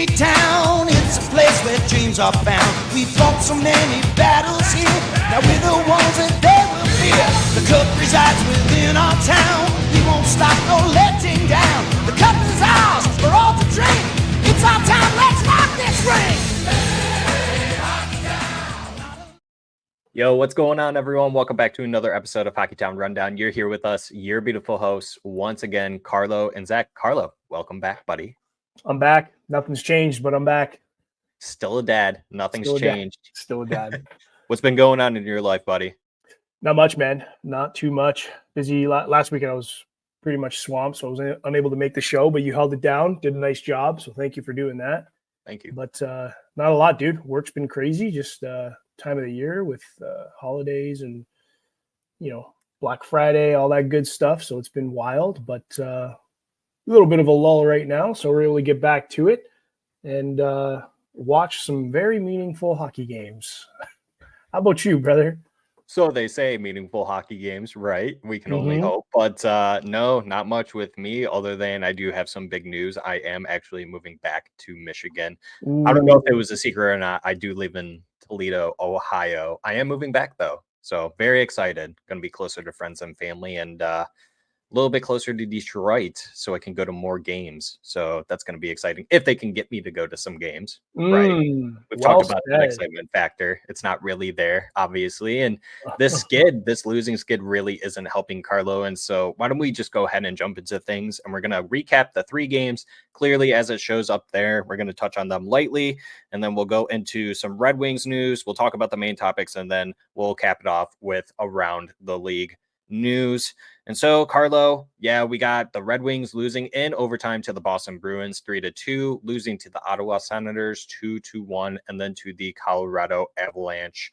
Hockey Town, it's a place where dreams are found. We fought so many battles here, now we're the ones that they will fear. The cup resides within our town, we won't stop no letting down. The cup is ours for all to drink, it's our time, let's rock this ring. Yo, what's going on, everyone? Welcome back to another episode of Hockey Town Rundown. You're here with us, your beautiful hosts, once again, Carlo and Zach. Carlo, welcome back, buddy. I'm back. Nothing's changed, but I'm back. Still a dad. Nothing's changed. Still a dad. What's been going on in your life, buddy? Not much, man. Not too much. Busy. Last weekend I was pretty much swamped, so I was unable to make the show, but you held it down, did a nice job, so thank you for doing that. Thank you. But not a lot, dude. Work's been crazy, just time of the year with holidays and, Black Friday, all that good stuff, so it's been wild, but a little bit of a lull right now, so we're able to get back to it and watch some very meaningful hockey games. How about you, brother? So they say meaningful hockey games, right? We can only hope, but no, not much with me other than I do have some big news. I am actually moving back to Michigan. Ooh. I don't know if it was a secret or not. I do live in Toledo, Ohio. I am moving back though. So very excited. Going to be closer to friends and family and a little bit closer to Detroit so I can go to more games. So that's going to be exciting if they can get me to go to some games. Right. We've talked about that excitement factor. It's not really there, obviously. And this losing skid really isn't helping Carlo. And so why don't we just go ahead and jump into things, and we're going to recap the 3 games clearly as it shows up there. We're going to touch on them lightly, and then we'll go into some Red Wings news. We'll talk about the main topics, and then we'll cap it off with around the league news. And so, Carlo, we got the Red Wings losing in overtime to the Boston Bruins 3-2, losing to the Ottawa Senators 2-1, and then to the Colorado Avalanche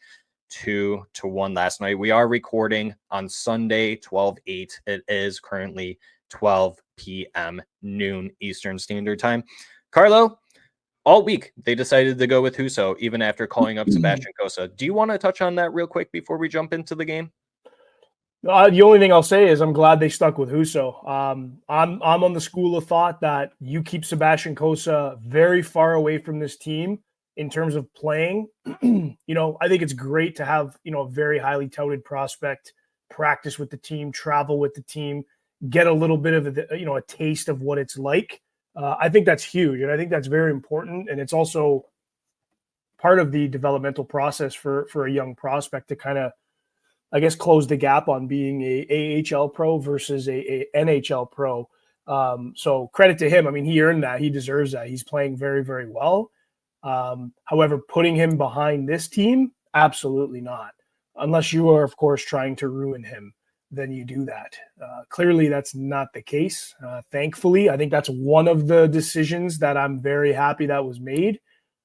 2-1 last night. We are recording on Sunday, 12/8. It is currently 12 p.m. noon Eastern Standard Time. Carlo, all week they decided to go with Husso, even after calling up Sebastian Cossa. Do you want to touch on that real quick before we jump into the game? The only thing I'll say is I'm glad they stuck with Husso. I'm on the school of thought that you keep Sebastian Cossa very far away from this team in terms of playing. I think it's great to have, a very highly touted prospect practice with the team, travel with the team, get a little bit of a taste of what it's like. I think that's huge, and I think that's very important, and it's also part of the developmental process for a young prospect to kind of, I guess, close the gap on being a AHL pro versus a NHL pro. So credit to him. I mean, he earned that. He deserves that. He's playing very, very well. However, putting him behind this team, absolutely not. Unless you are, of course, trying to ruin him, then you do that. Clearly, that's not the case. Thankfully, I think that's one of the decisions that I'm very happy that was made.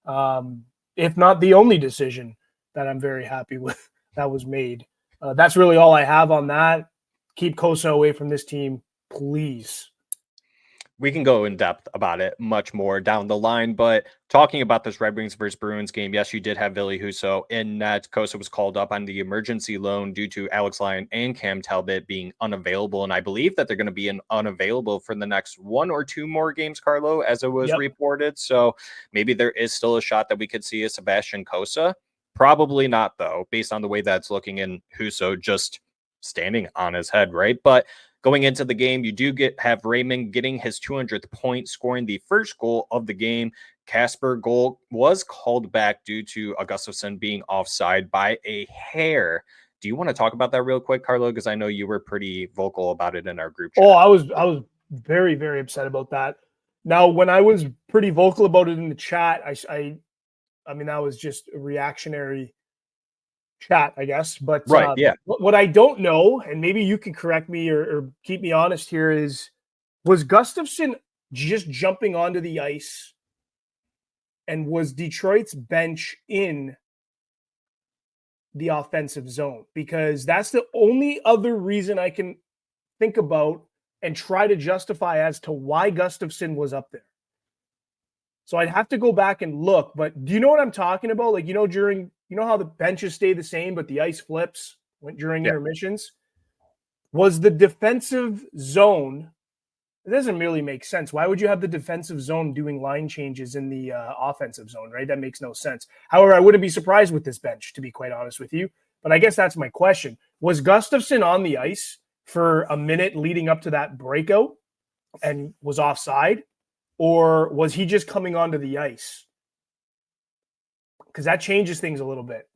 If not the only decision that I'm very happy with that was made. That's really all I have on that. Keep Cossa away from this team, please. We can go in depth about it much more down the line, but talking about this Red Wings versus Bruins game, yes, you did have Ville Husso in net. Cossa was called up on the emergency loan due to Alex Lyon and Cam Talbot being unavailable, and I believe that they're going to be unavailable for the next 1 or 2 more games, Carlo, as it was reported. So maybe there is still a shot that we could see a Sebastian Cossa. Probably not, though, based on the way that's looking, in Husso just standing on his head, right? But going into the game, you do have Raymond getting his 200th point, scoring the first goal of the game. Kasper goal was called back due to Gustafsson being offside by a hair. Do you want to talk about that real quick, Carlo? Because I know you were pretty vocal about it in our group chat. Oh, I was very, very upset about that. Now, when I was pretty vocal about it in the chat, I mean, that was just a reactionary chat, I guess. But right, what I don't know, and maybe you can correct me or keep me honest here, was Gustafsson just jumping onto the ice, and was Detroit's bench in the offensive zone? Because that's the only other reason I can think about and try to justify as to why Gustafsson was up there. So I'd have to go back and look, but do you know what I'm talking about? Like, during, how the benches stay the same, but the ice flips during intermissions? Was the defensive zone It doesn't really make sense. Why would you have the defensive zone doing line changes in the offensive zone, right? That makes no sense. However, I wouldn't be surprised with this bench, to be quite honest with you. But I guess that's my question. Was Gustafsson on the ice for a minute leading up to that breakout and was offside? Or was he just coming onto the ice? Because that changes things a little bit.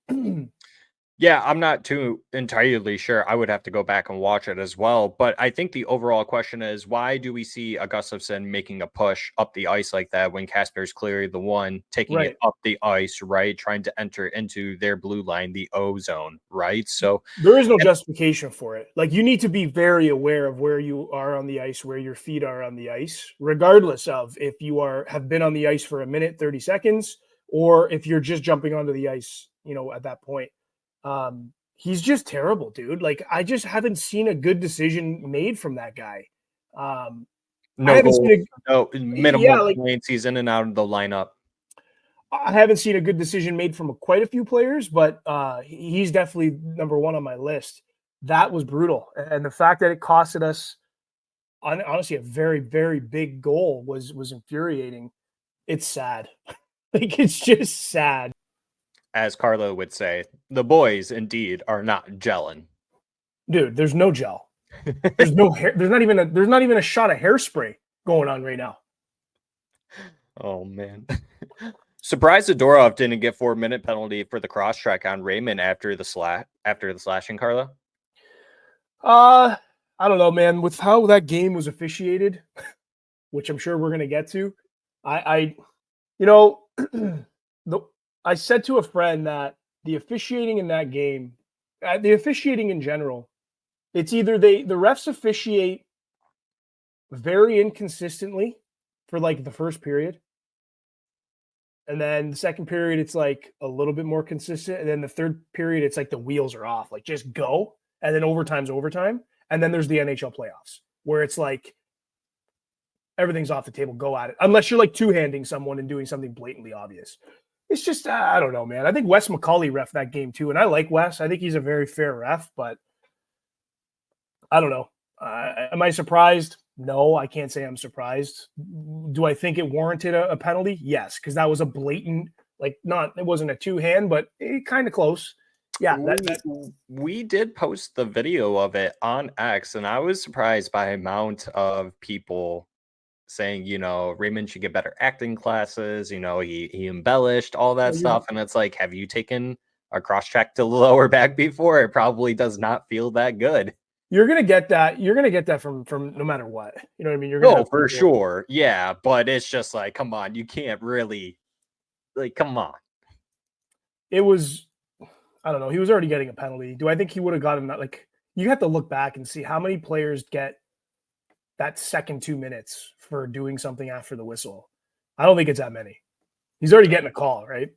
Yeah, I'm not too entirely sure. I would have to go back and watch it as well. But I think the overall question is, why do we see a Gustafsson making a push up the ice like that when Kasper's clearly the one taking it up the ice, right? Trying to enter into their blue line, the O zone, right? So there is no justification for it. Like, you need to be very aware of where you are on the ice, where your feet are on the ice, regardless of if you have been on the ice for a minute, 30 seconds, or if you're just jumping onto the ice, at that point. He's just terrible, dude. Like, I just haven't seen a good decision made from that guy. No minimal points. He's in and out of the lineup. I haven't seen a good decision made from quite a few players, but he's definitely number one on my list. That was brutal. And the fact that it costed us, honestly, a very, very big goal was infuriating. It's sad. Like, it's just sad. As Carlo would say, the boys indeed are not gelling. Dude, there's no gel. There's no hair. There's not even a shot of hairspray going on right now. Oh man. Surprised Zadorov didn't get 4-minute penalty for the cross track on Raymond after the slashing, Carlo. I don't know, man. With how that game was officiated, which I'm sure we're gonna get to, I said to a friend that the officiating in that game, the officiating in general, it's either the refs officiate very inconsistently for like the first period, and then the second period it's like a little bit more consistent, and then the third period it's like the wheels are off, like just go, and then overtime's overtime, and then there's the NHL playoffs where it's like everything's off the table, go at it, unless you're like two-handing someone and doing something blatantly obvious. It's just, I don't know, man. I think Wes McCauley ref that game too. And I like Wes. I think he's a very fair ref, but I don't know. Am I surprised? No, I can't say I'm surprised. Do I think it warranted a penalty? Yes, because that was a blatant, it wasn't a two-hand, but kind of close. Yeah. We did post the video of it on X, and I was surprised by the amount of people saying, Raymond should get better acting classes, he embellished all that stuff. And it's like, have you taken a cross track to the lower back before? It probably does not feel that good. You're going to get that. You're going to get that from no matter what. You know what I mean? You're for sure. Yeah. But it's just like, come on, you can't really come on. It was, I don't know. He was already getting a penalty. Do I think he would have gotten that? Like, you have to look back and see how many players get that second 2 minutes for doing something after the whistle. I don't think it's that many. He's already getting a call, right?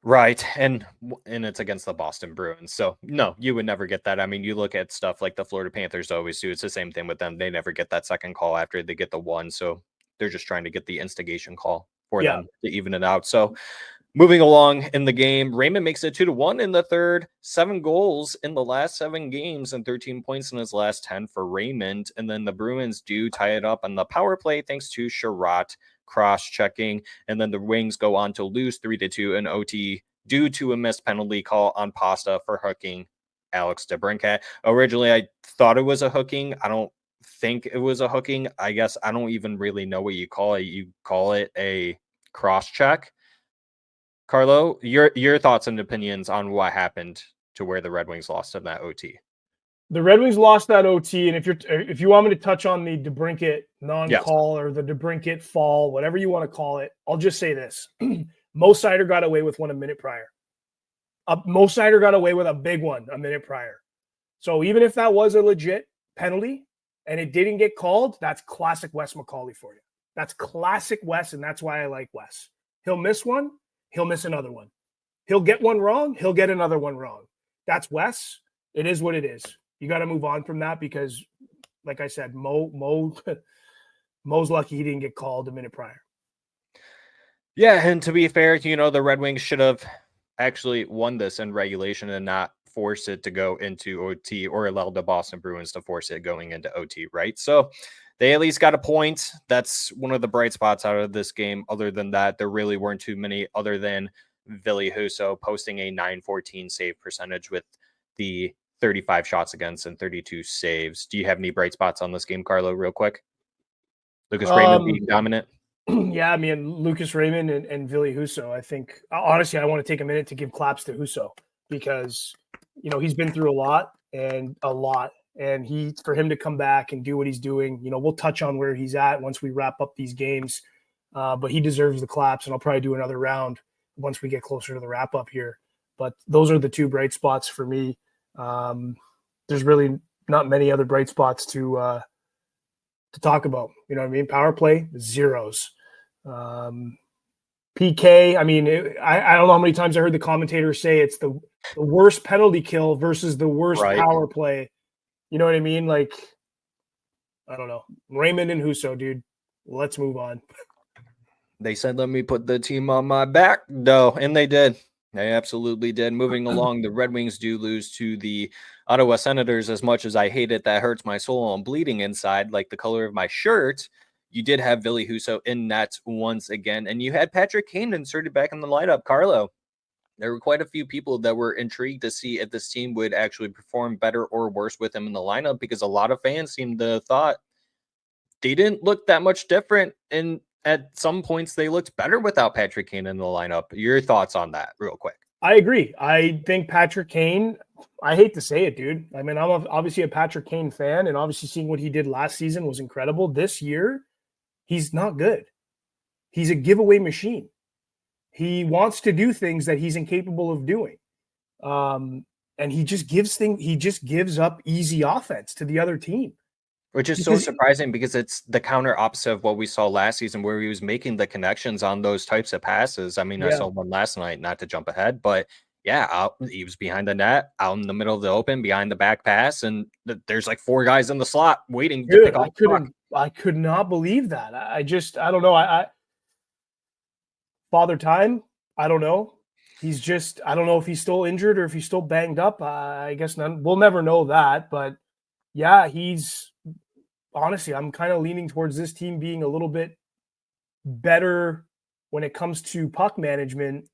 Right. And it's against the Boston Bruins. So no, you would never get that. I mean, you look at stuff like the Florida Panthers always do. It's the same thing with them. They never get that second call after they get the one. So they're just trying to get the instigation call for them to even it out. So moving along in the game, Raymond makes it 2-1 in the third, 7 goals in the last 7 games and 13 points in his last 10 for Raymond. And then the Bruins do tie it up on the power play thanks to Sherratt cross-checking. And then the Wings go on to lose 3-2 in OT due to a missed penalty call on Pasta for hooking Alex DeBrincat. Originally, I thought it was a hooking. I don't think it was a hooking. I guess I don't even really know what you call it. You call it a cross-check. Carlo, your thoughts and opinions on what happened to where the Red Wings lost in that OT. The Red Wings lost that OT, and if you want me to touch on the DeBrincat non-call or the DeBrincat fall, whatever you want to call it, I'll just say this. Mo Seider got away with one a minute prior. Mo Seider got away with a big one a minute prior. So even if that was a legit penalty and it didn't get called, that's classic Wes McCauley for you. That's classic Wes, and that's why I like Wes. He'll miss one. He'll miss another one. He'll get one wrong. He'll get another one wrong. That's Wes. It is what it is. You got to move on from that because, like I said, Mo's lucky he didn't get called a minute prior. Yeah, and to be fair, the Red Wings should have actually won this in regulation and not force it to go into OT or allow the Boston Bruins to force it going into OT, right? So they at least got a point. That's one of the bright spots out of this game. Other than that, there really weren't too many other than Ville Husso posting a 914 save percentage with the 35 shots against and 32 saves. Do you have any bright spots on this game, Carlo, real quick? Lucas Raymond being dominant? Yeah, I mean, Lucas Raymond and Ville Husso, I think, honestly, I want to take a minute to give claps to Husso because, he's been through a lot. And for him to come back and do what he's doing, we'll touch on where he's at once we wrap up these games. But he deserves the claps, and I'll probably do another round once we get closer to the wrap up here. But those are the two bright spots for me. There's really not many other bright spots to talk about. You know what I mean? Power play, zeros. PK, I mean, I don't know how many times I heard the commentators say it's the worst penalty kill versus the worst power play. You know what I mean? Like, I don't know. Raymond and Husso, dude. Let's move on. They said, let me put the team on my back, though, and they did. They absolutely did. Moving along, the Red Wings do lose to the Ottawa Senators. As much as I hate it, that hurts my soul. I'm bleeding inside like the color of my shirt. You did have Ville Husso in net once again, and you had Patrick Kane inserted back in the lineup. Carlo, there were quite a few people that were intrigued to see if this team would actually perform better or worse with him in the lineup, because a lot of fans seemed to thought they didn't look that much different, and at some points they looked better without Patrick Kane in the lineup. Your thoughts on that real quick? I agree. I think Patrick Kane, I hate to say it, dude. I mean, I'm obviously a Patrick Kane fan, and obviously seeing what he did last season was incredible. This year, he's not good. He's a giveaway machine. He wants to do things that he's incapable of doing. And he just gives up easy offense to the other team. Which is so surprising because it's the counter opposite of what we saw last season, where he was making the connections on those types of passes. I mean, I saw one last night, not to jump ahead, but he was behind the net, out in the middle of the open, behind the back pass, and there's like four guys in the slot waiting to pick up the puck. I could not believe that. I don't know. Father Time, I don't know. I don't know if he's still injured or if he's still banged up. I guess we'll never know that. But yeah, honestly, I'm kind of leaning towards this team being a little bit better when it comes to puck management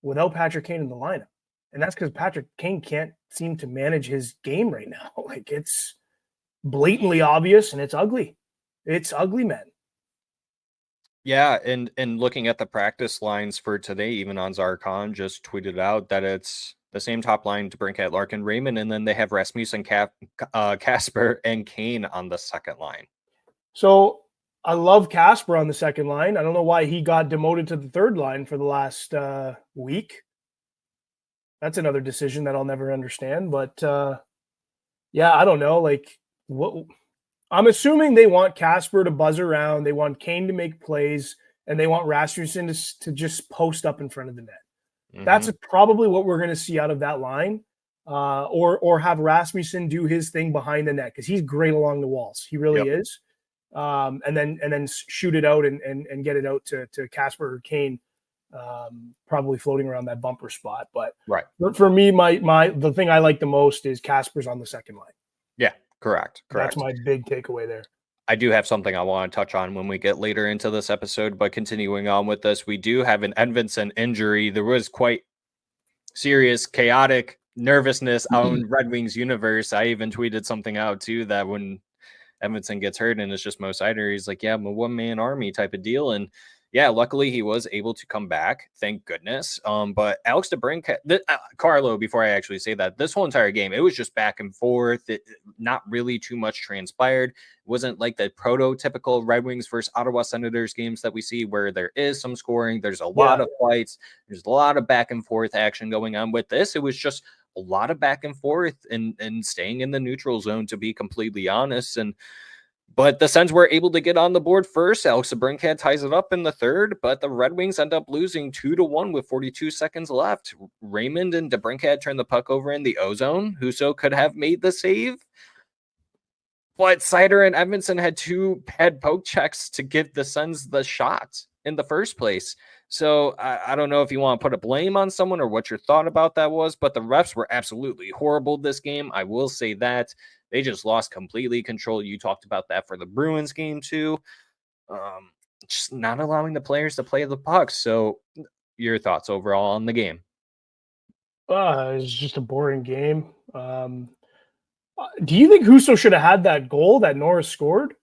without Patrick Kane in the lineup. And that's because Patrick Kane can't seem to manage his game right now. Like, it's blatantly obvious and it's ugly. It's ugly, man. Yeah, and looking at the practice lines for today, even on Zarkon just tweeted out that it's the same top line to Brinkat, Larkin, Raymond, and then they have Rasmussen, Kasper, and Kane on the second line. So I love Kasper on the second line. I don't know why he got demoted to the third line for the last week. That's another decision that I'll never understand. But I don't know. Like, what? I'm assuming they want Kasper to buzz around. They want Kane to make plays, and they want Rasmussen to just post up in front of the net. Mm-hmm. That's probably what we're going to see out of that line, or have Rasmussen do his thing behind the net, because he's great along the walls. He really is. And then shoot it out and get it out to Kasper or Kane, probably floating around that bumper spot. But for me, the thing I like the most is Kasper's on the second line. Yeah, correct. That's my big takeaway there. I do have something I want to touch on when we get later into this episode, but continuing on with this, we do have an Edvinsson injury. There was quite serious, chaotic nervousness out in Red Wings universe. I even tweeted something out too, that when Edvinsson gets hurt and it's just Mo Seider, he's like, I'm a one-man army type of deal. And yeah, luckily he was able to come back. Thank goodness. But Alex DeBrincat, Carlo, before I actually say that, this whole entire game, it was just back and forth. Not really too much transpired. It wasn't like the prototypical Red Wings versus Ottawa Senators games that we see, where there is some scoring. There's a lot of fights. There's a lot of back and forth action going on. With this, it was just a lot of back and forth and staying in the neutral zone, to be completely honest. But the Sens were able to get on the board first. Alex DeBrincat ties it up in the third, but the Red Wings end up losing 2-1 with 42 seconds left. Raymond and DeBrincat turned the puck over in the O-zone. Husso could have made the save, but Seider and Edvinsson had two bad poke checks to give the Sens the shot. in the first place. So I don't know if you want to put a blame on someone or what your thought about that was, but the refs were absolutely horrible this game. I will say that they just lost completely control. You talked about that for the Bruins game too. Just not allowing the players to play the puck. So your thoughts overall on the game? It's just a boring game. Do you think Husso should have had that goal that Norris scored?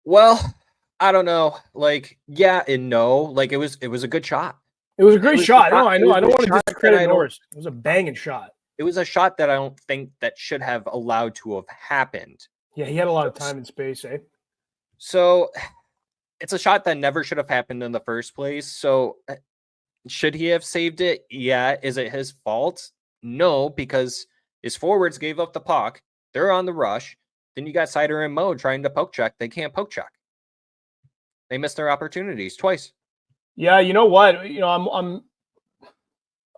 Well, I don't know. Like, yeah and no. Like, it was a good shot. It was a great shot. No, I know. I don't want to discredit I Norris. It was a banging shot. It was a shot that I don't think that should have allowed to have happened. Yeah, he had a lot of time and space, eh? So it's a shot that never should have happened in the first place. So should he have saved it? Yeah. Is it his fault? No, because his forwards gave up the puck. They're on the rush. Then you got Seider and Mo trying to poke check. They can't poke check. They missed their opportunities twice. Yeah, you know what? You know,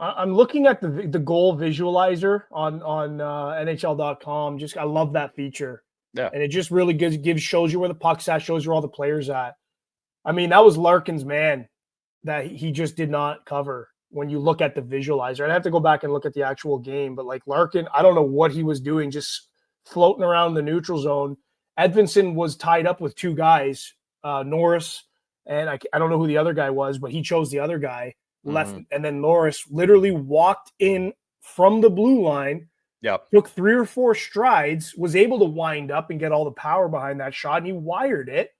I'm looking at the goal visualizer on NHL.com. Just I love that feature. Yeah, and it just really shows you where the puck's at, shows you where all the players at. I mean, that was Larkin's man that he just did not cover. When you look at the visualizer, I'd have to go back and look at the actual game, but like Larkin, I don't know what he was doing, just floating around the neutral zone. Edvinsson was tied up with two guys, Norris, and I don't know who the other guy was, but he chose the other guy, left, and then Norris literally walked in from the blue line, took 3 or 4 strides, was able to wind up and get all the power behind that shot, and he wired it.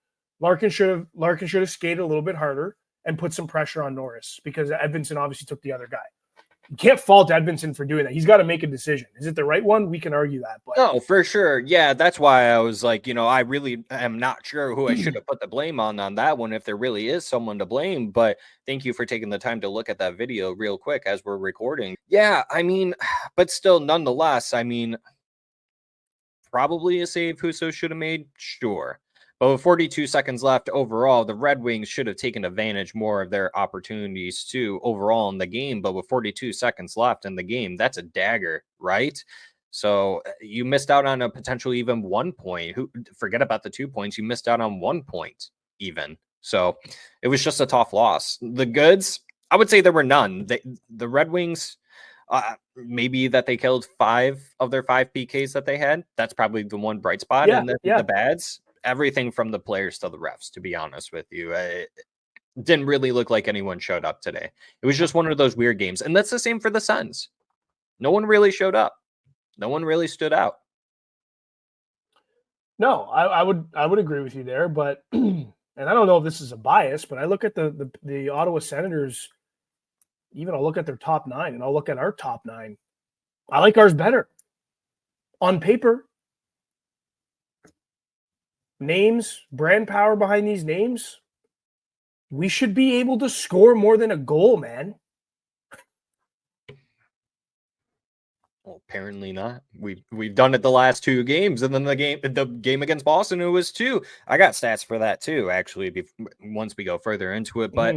Larkin should have skated a little bit harder and put some pressure on Norris because Edvinsson obviously took the other guy. You can't fault Edvinsson for doing that. He's got to make a decision. Is it the right one? We can argue that. But no, for sure. Yeah, that's why I was like, I really am not sure who I should have put the blame on that one, if there really is someone to blame. But thank you for taking the time to look at that video real quick as we're recording. Yeah, I mean, but still, nonetheless, I mean, probably a save Husso should have made, sure. But with 42 seconds left overall, the Red Wings should have taken advantage more of their opportunities too overall in the game. But with 42 seconds left in the game, that's a dagger, right? So you missed out on a potential even 1 point. Forget about the 2 points. You missed out on 1 point even. So it was just a tough loss. The goods, I would say there were none. The Red Wings, maybe that they killed 5 of their 5 PKs that they had. That's probably the one bright spot. And the bads, everything from the players to the refs, to be honest with you. It didn't really look like anyone showed up today. It was just one of those weird games. And that's the same for the Sens. No one really showed up. No one really stood out. No, I would agree with you there, but and I don't know if this is a bias, but I look at the Ottawa Senators, even I'll look at their top 9 and I'll look at our top 9. I like ours better. On paper. Names, brand power behind these names, we should be able to score more than a goal, man. Well, apparently not. We've done it the last 2 games, and then the game against Boston, it was 2. I got stats for that too, actually, once we go further into it. But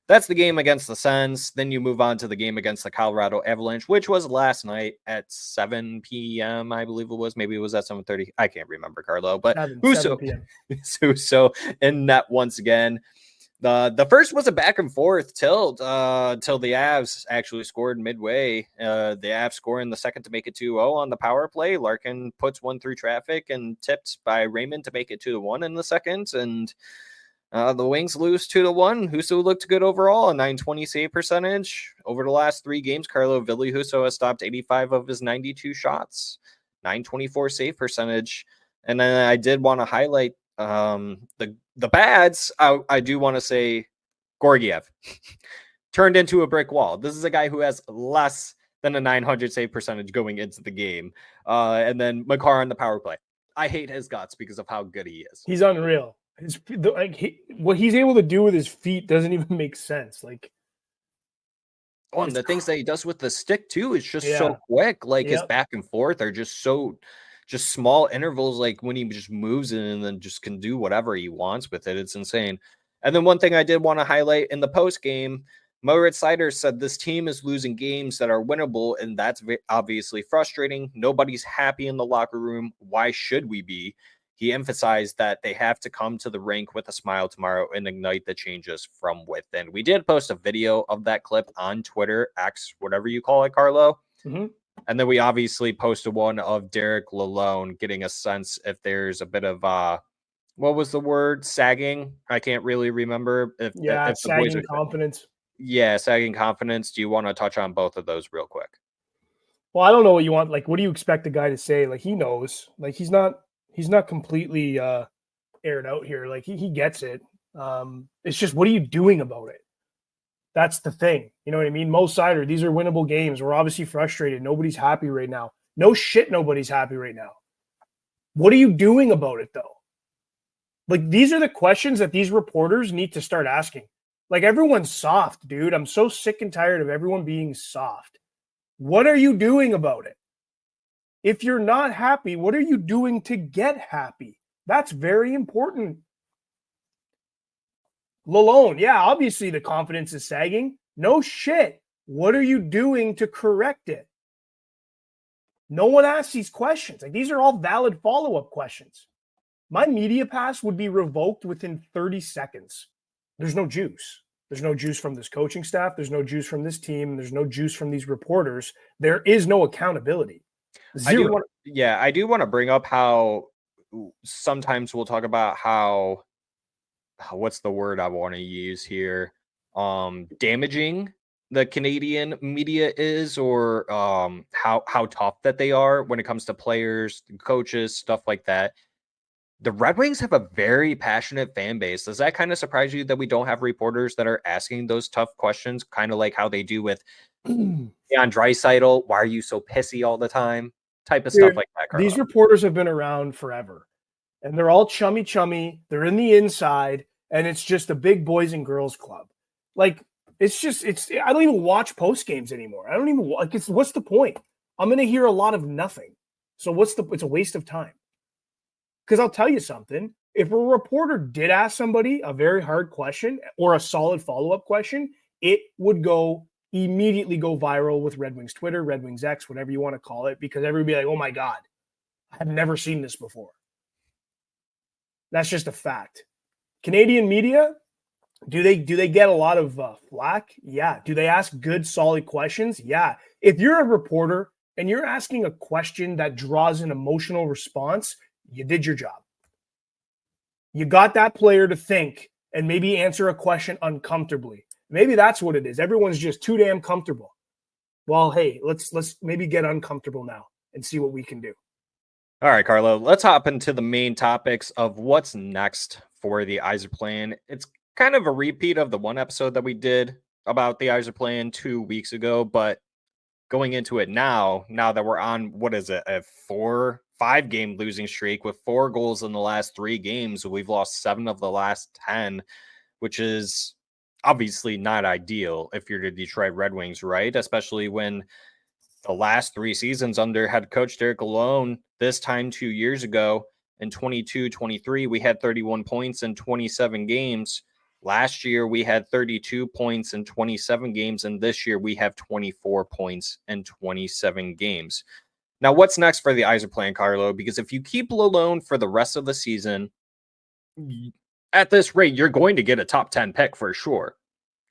that's the game against the Sens. Then you move on to the game against the Colorado Avalanche, which was last night at 7 p.m., I believe it was. Maybe it was at 7:30. I can't remember, Carlo. But Husso in net once again. The first was a back and forth till the Avs actually scored midway. The Avs score in the second to make it 2-0 on the power play. Larkin puts one through traffic and tipped by Raymond to make it 2-1 in the second. And the Wings lose 2-1. Husso looked good overall, a .920 save percentage. Over the last 3 games, Carlo Ville Husso has stopped 85 of his 92 shots, .924 save percentage. And then I did want to highlight the bads. I do want to say Georgiev turned into a brick wall. This is a guy who has less than a .900 save percentage going into the game. And then Makar on the power play. I hate his guts because of how good he is. He's unreal. What he's able to do with his feet doesn't even make sense. And the things that he does with the stick too is just so quick. His back and forth are just small intervals. Like when he just moves it and then just can do whatever he wants with it. It's insane. And then one thing I did want to highlight in the post game, Moritz Seider said this team is losing games that are winnable, and that's obviously frustrating. Nobody's happy in the locker room. Why should we be? he emphasized that they have to come to the rink with a smile tomorrow and ignite the changes from within. We did post a video of that clip on Twitter, X, whatever you call it, Carlo. Mm-hmm. And then we obviously posted one of Derek Lalonde getting a sense if there's a bit of what was the word? Sagging? I can't really remember. If the boys are confidence. Yeah, sagging confidence. Do you want to touch on both of those real quick? Well, I don't know what you want. Like, what do you expect the guy to say? Like, he knows. Like, he's not completely aired out here. Like, he gets it. It's just, what are you doing about it? That's the thing. You know what I mean? Mo Sider, these are winnable games. We're obviously frustrated. Nobody's happy right now. No shit, nobody's happy right now. What are you doing about it, though? Like, these are the questions that these reporters need to start asking. Like, everyone's soft, dude. I'm so sick and tired of everyone being soft. What are you doing about it? If you're not happy, what are you doing to get happy? That's very important. Lalonde, yeah, obviously the confidence is sagging. No shit. What are you doing to correct it? No one asks these questions. Like, these are all valid follow-up questions. My media pass would be revoked within 30 seconds. There's no juice. There's no juice from this coaching staff. There's no juice from this team. There's no juice from these reporters. There is no accountability. Zero. I do want to bring up how sometimes we'll talk about how, what's the word I want to use here? Damaging the Canadian media is, or how tough that they are when it comes to players, coaches, stuff like that. The Red Wings have a very passionate fan base. Does that kind of surprise you that we don't have reporters that are asking those tough questions, kind of like how they do with Leon Draisaitl? Why are you so pissy all the time? Type of stuff like that, Carlo. These reporters have been around forever, and they're all chummy. They're in the inside, and it's just a big boys and girls club. Like, I don't even watch post games anymore. I don't even like. What's the point? I'm going to hear a lot of nothing. So it's a waste of time. Because I'll tell you something, if a reporter did ask somebody a very hard question or a solid follow-up question, it would immediately go viral with Red Wings Twitter, Red Wings X, whatever you want to call it, because everybody would be like, oh my God, I've never seen this before. That's just a fact. Canadian media, do they get a lot of flack? Yeah. Do they ask good, solid questions? Yeah. If you're a reporter and you're asking a question that draws an emotional response, you did your job. You got that player to think and maybe answer a question uncomfortably. Maybe that's what it is. Everyone's just too damn comfortable. Well, hey, let's maybe get uncomfortable now and see what we can do. All right, Carlo, let's hop into the main topics of what's next for the Yzerplan. It's kind of a repeat of the one episode that we did about the Yzerplan 2 weeks ago, but going into it now that we're on, what is it, a 4-5 game losing streak with 4 goals in the last 3 games. We've lost 7 of the last 10, which is obviously not ideal if you're the Detroit Red Wings, right? Especially when the last 3 seasons under head coach Derek Lalonde, this time 2 years ago in 22-23, we had 31 points in 27 games. Last year, we had 32 points in 27 games, and this year we have 24 points in 27 games. Now, what's next for the Yzerplan, Carlo? Because if you keep Lalonde for the rest of the season, at this rate, you're going to get a top 10 pick for sure.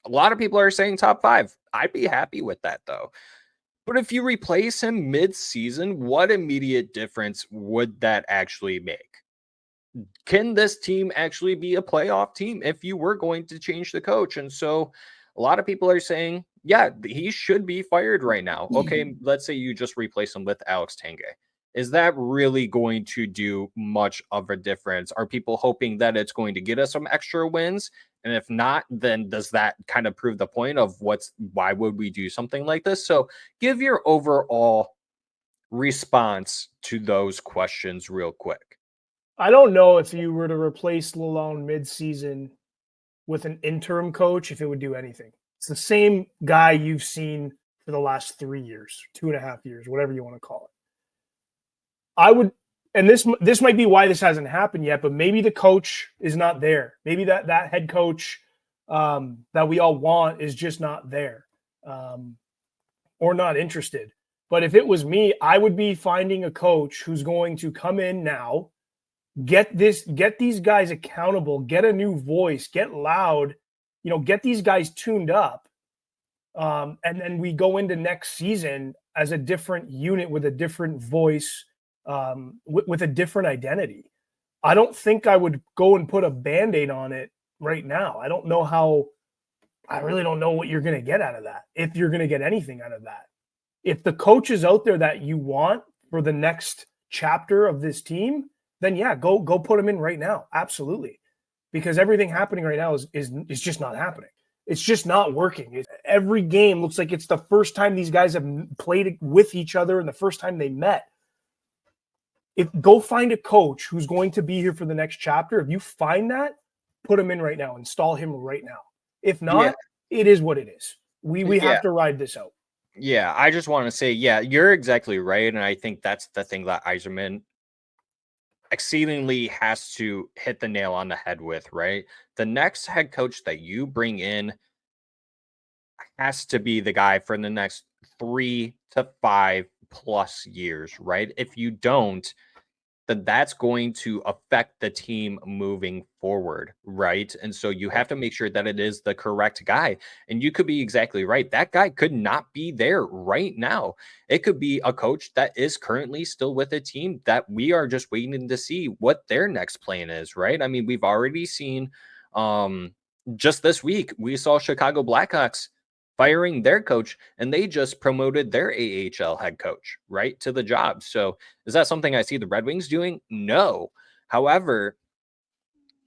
A lot of people are saying top 5. I'd be happy with that, though. But if you replace him mid-season, what immediate difference would that actually make? Can this team actually be a playoff team if you were going to change the coach? And so a lot of people are saying, yeah, he should be fired right now. Okay, let's say you just replace him with Alex Tanguay. Is that really going to do much of a difference? Are people hoping that it's going to get us some extra wins? And if not, then does that kind of prove the point of why would we do something like this? So give your overall response to those questions real quick. I don't know if you were to replace Lalonde mid-season with an interim coach, if it would do anything. It's the same guy you've seen for the last 3 years, 2.5 years, whatever you want to call it. I would, and this might be why this hasn't happened yet, but maybe the coach is not there. Maybe that head coach that we all want is just not there or not interested. But if it was me, I would be finding a coach who's going to come in now Get these guys accountable, get a new voice, get loud, get these guys tuned up. And then we go into next season as a different unit with a different voice, with a different identity. I don't think I would go and put a Band-Aid on it right now. I really don't know what you're going to get out of that, if you're going to get anything out of that. If the coach is out there that you want for the next chapter of this team, then yeah, go put him in right now. Absolutely. Because everything happening right now is just not happening. It's just not working. Every game looks like it's the first time these guys have played with each other and the first time they met. Go find a coach who's going to be here for the next chapter. If you find that, put him in right now. Install him right now. If not, It is what it is. We have to ride this out. Yeah, I just want to say, you're exactly right. And I think that's the thing that Yzerman exceedingly has to hit the nail on the head with, right? The next head coach that you bring in has to be the guy for the next 3 to 5 plus years, right? If you don't, then that's going to affect the team moving forward, right? And so you have to make sure that it is the correct guy. And you could be exactly right. That guy could not be there right now. It could be a coach that is currently still with a team that we are just waiting to see what their next plan is, right? I mean, we've already seen just this week, we saw Chicago Blackhawks firing their coach, and they just promoted their AHL head coach, right, to the job. So is that something I see the Red Wings doing? No. However,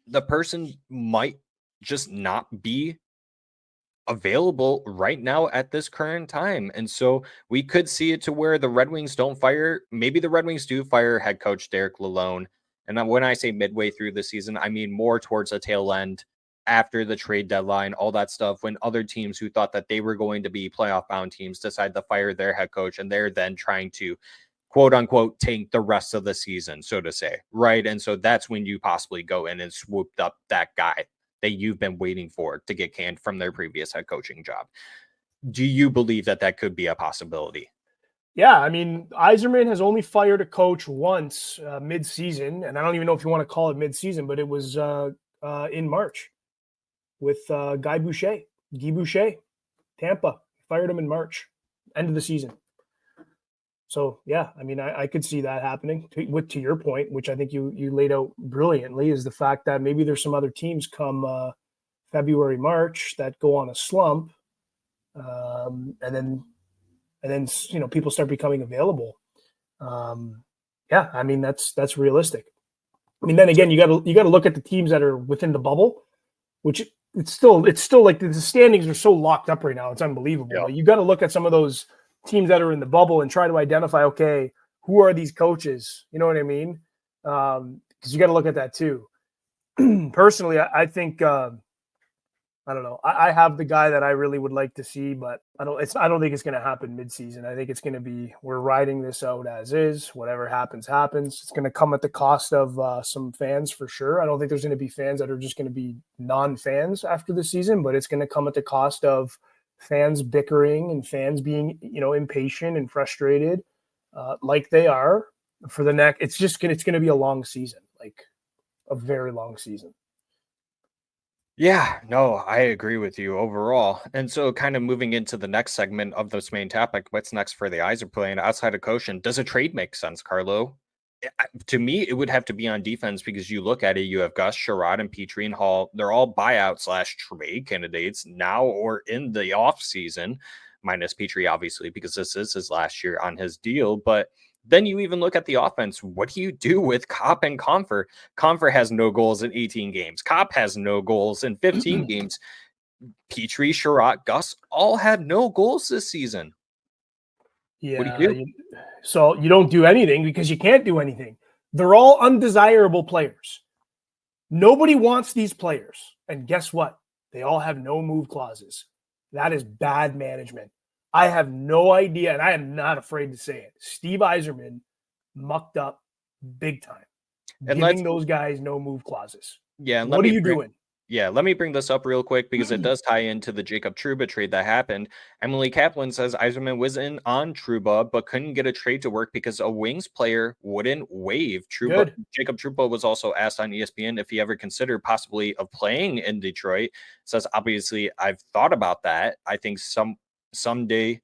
the person might just not be available right now at this current time. And so we could see it to where the Red Wings don't fire. Maybe the Red Wings do fire head coach Derek Lalonde. And when I say midway through the season, I mean more towards the tail end, after the trade deadline, all that stuff, when other teams who thought that they were going to be playoff bound teams decide to fire their head coach, and they're then trying to quote unquote tank the rest of the season, so to say, right? And so that's when you possibly go in and swooped up that guy that you've been waiting for to get canned from their previous head coaching job. Do you believe that that could be a possibility? Yeah, I mean, Yzerman has only fired a coach once mid-season, and I don't even know if you want to call it mid-season, but it was in March with Guy Boucher, Tampa. Fired him in March, end of the season. So, yeah, I mean, I could see that happening. To your point, which I think you laid out brilliantly, is the fact that maybe there's some other teams come February, March that go on a slump, and then people start becoming available. Yeah, I mean, that's realistic. I mean, then again, you got to look at the teams that are within the bubble, which it's still like the standings are so locked up right now. It's unbelievable. Yeah. You got to look at some of those teams that are in the bubble and try to identify, okay, who are these coaches? You know what I mean? Because you got to look at that too. Personally, I think I don't know. I have the guy that I really would like to see, but I don't think it's going to happen mid-season. I think it's going to be, we're riding this out as is. Whatever happens, happens. It's going to come at the cost of some fans for sure. I don't think there's going to be fans that are just going to be non-fans after the season, but it's going to come at the cost of fans bickering and fans being, impatient and frustrated, like they are for the next. It's going to be a long season, like a very long season. Yeah, no, I agree with you overall. And so kind of moving into the next segment of this main topic, what's next for the Yzerplan outside of Koshin? Does a trade make sense, Carlo? To me, it would have to be on defense, because you look at it, you have Gus, Sherrod, and Petrie and Hall. They're all buyout/trade candidates now or in the offseason, minus Petrie, obviously, because this is his last year on his deal. But then you even look at the offense. What do you do with Kopp and Compher? Compher has no goals in 18 games. Kopp has no goals in 15 games. Petrie, Sherrod, Gus all have no goals this season. Yeah. What do you do? So you don't do anything because you can't do anything. They're all undesirable players. Nobody wants these players. And guess what? They all have no move clauses. That is bad management. I have no idea, and I am not afraid to say it. Steve Yzerman mucked up big time, and giving those guys no move clauses. Yeah, and what are you doing? Yeah, let me bring this up real quick because it does tie into the Jacob Trouba trade that happened. Emily Kaplan says Yzerman was in on Trouba, but couldn't get a trade to work because a Wings player wouldn't waive. Jacob Trouba was also asked on ESPN if he ever considered possibly of playing in Detroit. Says, obviously, I've thought about that. I think someday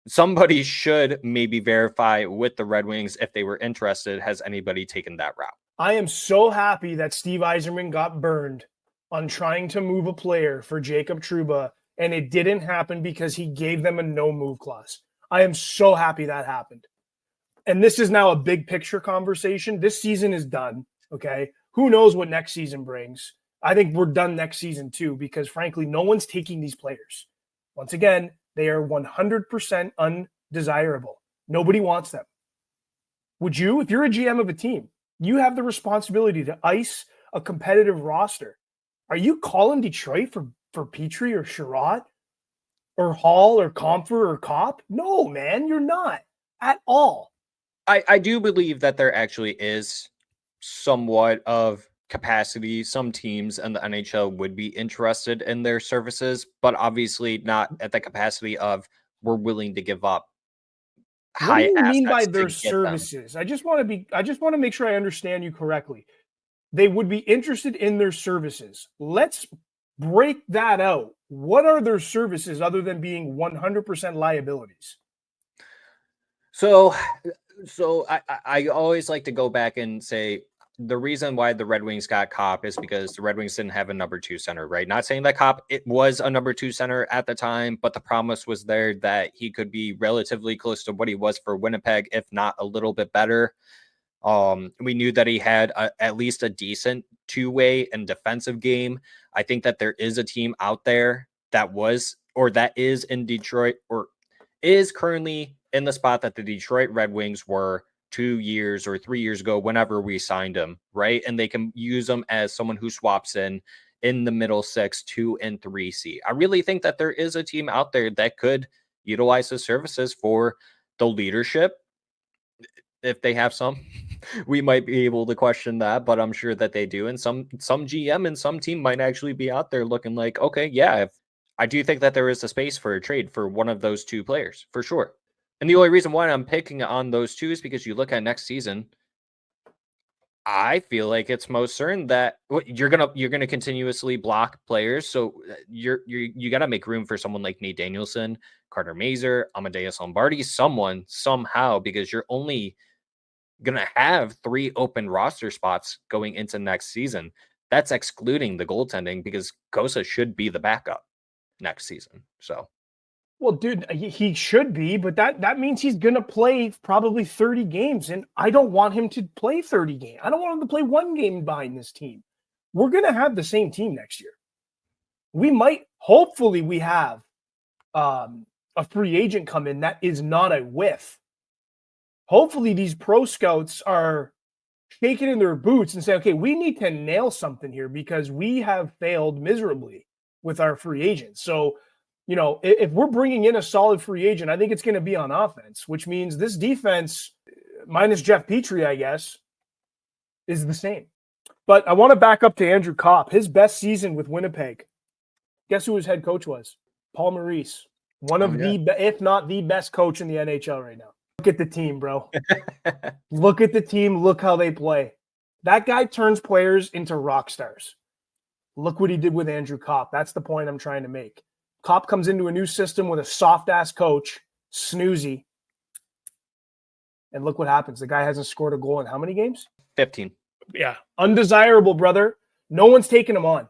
somebody should maybe verify with the Red Wings if they were interested. Has anybody taken that route? I am so happy that Steve Yzerman got burned on trying to move a player for Jacob Trouba, and it didn't happen because he gave them a no-move clause. I am so happy that happened. And this is now a big picture conversation. This season is done, okay? Who knows what next season brings? I think we're done next season too because, frankly, no one's taking these players. Once again, they are 100% undesirable. Nobody wants them. Would you, if you're a GM of a team, you have the responsibility to ice a competitive roster. Are you calling Detroit for Petrie or Sherratt or Hall or Comfer or Kopp? No, man, you're not at all. I do believe that there actually is somewhat of capacity. Some teams in the NHL would be interested in their services, but obviously not at the capacity of we're willing to give up What do high you mean by assets their to get them. services? I just want to make sure I understand you correctly. They would be interested in their services. Let's break that out. What are their services other than being 100% liabilities? So I always like to go back and say the reason why the Red Wings got Kopp is because the Red Wings didn't have a number 2 center, right? Not saying that Kopp it was a number 2 center at the time, but the promise was there that he could be relatively close to what he was for Winnipeg, if not a little bit better. We knew that he had at least a decent two-way and defensive game. I think that there is a team out there that is in Detroit or is currently in the spot that the Detroit Red Wings were 2 years or 3 years ago, whenever we signed him, right? And they can use him as someone who swaps in the middle 6, 2 and 3C. I really think that there is a team out there that could utilize his services for the leadership. If they have some, we might be able to question that, but I'm sure that they do. And some GM and some team might actually be out there looking like, okay, yeah, I do think that there is a space for a trade for one of those 2 players for sure. And the only reason why I'm picking on those 2 is because you look at next season. I feel like it's most certain that you're gonna continuously block players, so you got to make room for someone like Nate Danielson, Carter Mazur, Amadeus Lombardi, someone somehow, because you're only gonna have 3 open roster spots going into next season. That's excluding the goaltending because Kosa should be the backup next season. So. Well, dude, he should be, but that means he's going to play probably 30 games, and I don't want him to play 30 games. I don't want him to play 1 game behind this team. We're going to have the same team next year. Hopefully we have a free agent come in that is not a whiff. Hopefully these pro scouts are shaking in their boots and saying, okay, we need to nail something here because we have failed miserably with our free agents. So, you know, if we're bringing in a solid free agent, I think it's going to be on offense, which means this defense, minus Jeff Petrie, I guess, is the same. But I want to back up to Andrew Kopp. His best season with Winnipeg. Guess who his head coach was? Paul Maurice. One of if not the best coach in the NHL right now. Look at the team, bro. Look at the team. Look how they play. That guy turns players into rock stars. Look what he did with Andrew Kopp. That's the point I'm trying to make. Kopp comes into a new system with a soft-ass coach, snoozy. And look what happens. The guy hasn't scored a goal in how many games? 15. Yeah. Undesirable, brother. No one's taking him on.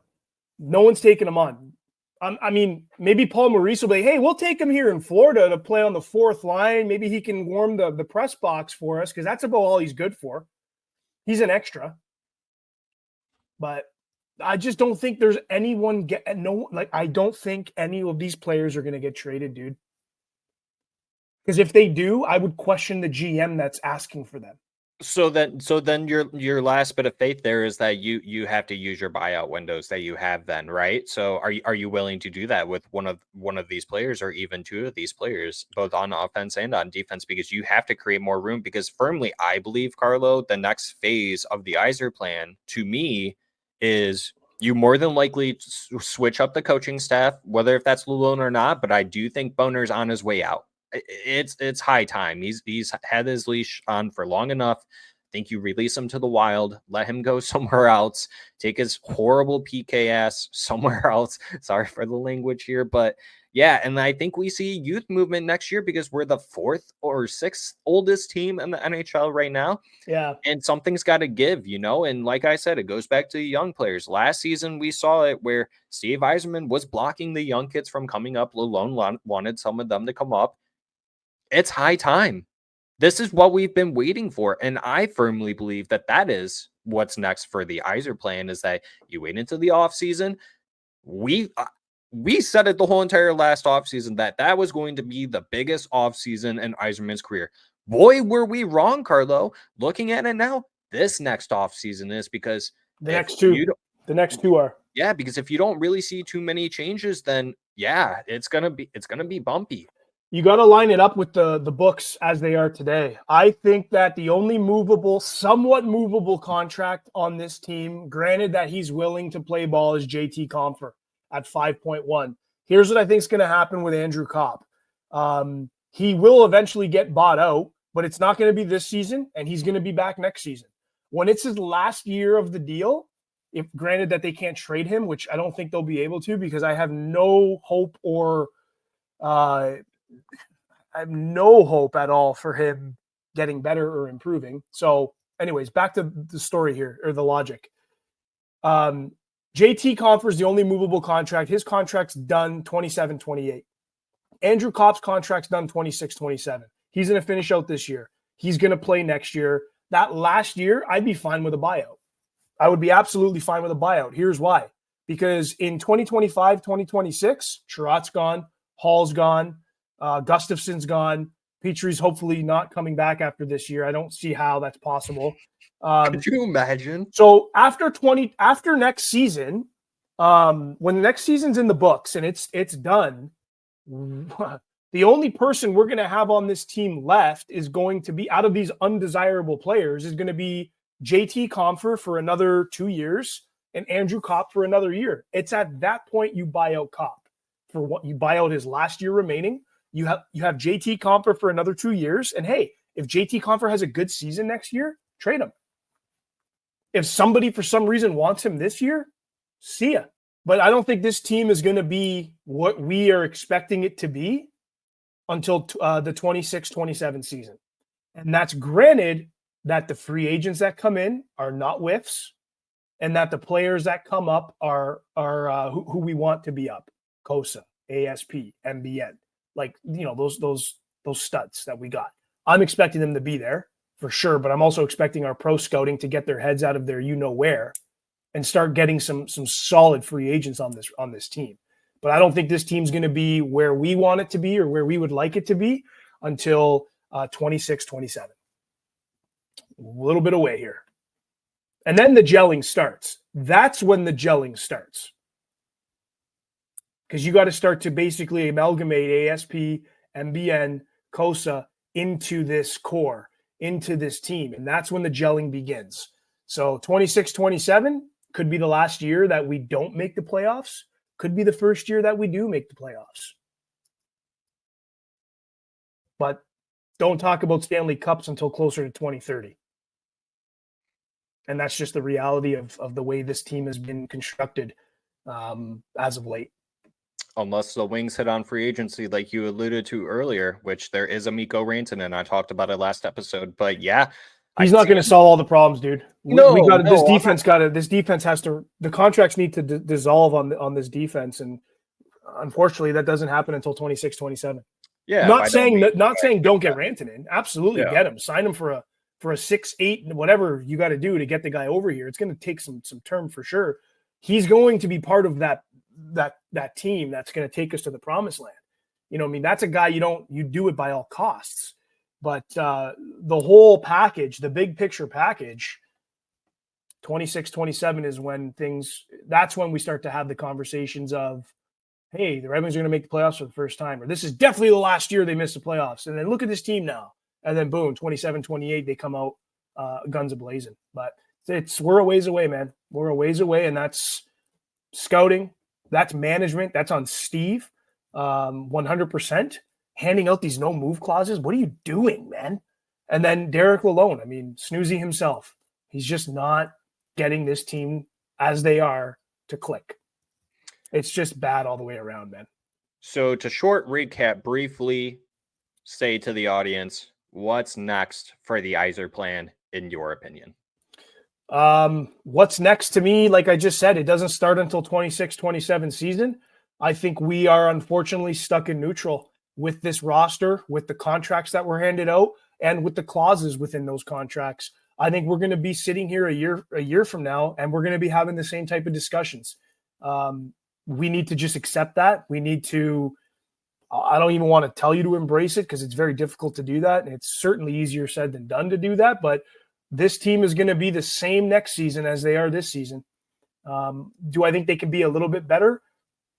I mean, maybe Paul Maurice will be like, hey, we'll take him here in Florida to play on the 4th line. Maybe he can warm the press box for us because that's about all he's good for. He's an extra. But I just don't think there's anyone I don't think any of these players are going to get traded, dude. Because if they do, I would question the GM that's asking for them. So then your last bit of faith there is that you have to use your buyout windows that you have then, right? So are you willing to do that with one of these players or even 2 of these players, both on offense and on defense, because you have to create more room? Because firmly, I believe, Carlo, the next phase of the Yzerplan to me is You more than likely switch up the coaching staff, whether if that's Lalone or not. But I do think Boner's on his way out. It's high time. He's had his leash on for long enough. I think you release him to the wild, let him go somewhere else, take his horrible PK ass somewhere else. Sorry for the language here, but yeah, and I think we see youth movement next year because we're the 4th or 6th oldest team in the NHL right now. Yeah. And something's got to give, and like I said, it goes back to the young players. Last season, we saw it where Steve Yzerman was blocking the young kids from coming up. Lalone wanted some of them to come up. It's high time. This is what we've been waiting for. And I firmly believe that is what's next for the Yzerplan, is that you wait into the offseason. We said it the whole entire last offseason that was going to be the biggest offseason in Yzerman's career. Boy, were we wrong, Carlo. Looking at it now, this next offseason is, because the next two are. Yeah, because if you don't really see too many changes, then yeah, it's gonna be bumpy. You got to line it up with the books as they are today. I think that the only somewhat movable contract on this team, granted that he's willing to play ball, is JT Compher at 5.1. Here's what I think is going to happen with Andrew Kopp. He will eventually get bought out, but it's not going to be this season, and he's going to be back next season. When it's his last year of the deal, if granted that they can't trade him, which I don't think they'll be able to, because I have no hope at all for him getting better or improving. So anyways, back to the story here, or the logic. JT Compher is the only movable contract. His contract's done 27-28. Andrew Kopp's contract's done 26-27. He's going to finish out this year. He's going to play next year. That last year, I'd be fine with a buyout. I would be absolutely fine with a buyout. Here's why. Because in 2025, 2026, Sherratt's gone, Hall's gone, Gustafson's gone, Petrie's hopefully not coming back after this year. I don't see how that's possible. Could you imagine? So after next season, when the next season's in the books and it's done, the only person we're going to have on this team left is going to be, out of these undesirable players, is going to be JT Compher for another 2 years and Andrew Kopp for another year. It's at that point you buy out Kopp. For what you buy out his last year remaining, you have JT Compher for another 2 years. And hey, if JT Compher has a good season next year, trade him. If somebody for some reason wants him this year, see ya. But I don't think this team is going to be what we are expecting it to be until the 26-27 season. And that's granted that the free agents that come in are not whiffs, and that the players that come up are who we want to be up. Kosa, ASP, MBN, like, those studs that we got. I'm expecting them to be there for sure, but I'm also expecting our pro scouting to get their heads out of their where and start getting some solid free agents on this team. But I don't think this team's going to be where we want it to be or where we would like it to be until 26-27. A little bit away here. And then the gelling starts. That's when the gelling starts. Because you got to start to basically amalgamate ASP, MBN, Kosa into this core, into this team. And that's when the gelling begins. So 26-27 could be the last year that we don't make the playoffs. Could be the first year that we do make the playoffs. But don't talk about Stanley Cups until closer to 2030. And that's just the reality of the way this team has been constructed as of late. Unless the Wings hit on free agency, like you alluded to earlier, which there is a Mikko Rantanen. I talked about it last episode, but yeah. He's not going to solve all the problems, dude. This defense has to, the contracts need to dissolve on this defense. And unfortunately that doesn't happen until 26-27. Yeah. Not saying don't get Rantanen. Absolutely. Yeah. Get him, sign him for a 6-8, whatever you got to do to get the guy over here. It's going to take some term for sure. He's going to be part of that team that's going to take us to the promised land. That's a guy you do it by all costs. But the whole package, the big picture package, 26-27 is that's when we start to have the conversations of, hey, the Red Wings are going to make the playoffs for the first time, or this is definitely the last year they missed the playoffs. And then look at this team now. And then boom, 27-28, they come out guns a-blazing. But we're a ways away, man. We're a ways away, and that's scouting. That's management. That's on Steve. 100%. Handing out these no move clauses. What are you doing, man? And then Derek Lalonde. I mean, Snoozy himself. He's just not getting this team as they are to click. It's just bad all the way around, man. So to short recap briefly, say to the audience, what's next for the Yzerplan in your opinion? What's next to me? Like I just said, it doesn't start until 26-27 season. I think we are unfortunately stuck in neutral with this roster, with the contracts that were handed out, and with the clauses within those contracts. I think we're going to be sitting here a year from now, and we're going to be having the same type of discussions. We need to just accept that. We need to, I don't even want to tell you to embrace it because it's very difficult to do that. And it's certainly easier said than done to do that. But this team is going to be the same next season as they are this season. Do I think they can be a little bit better?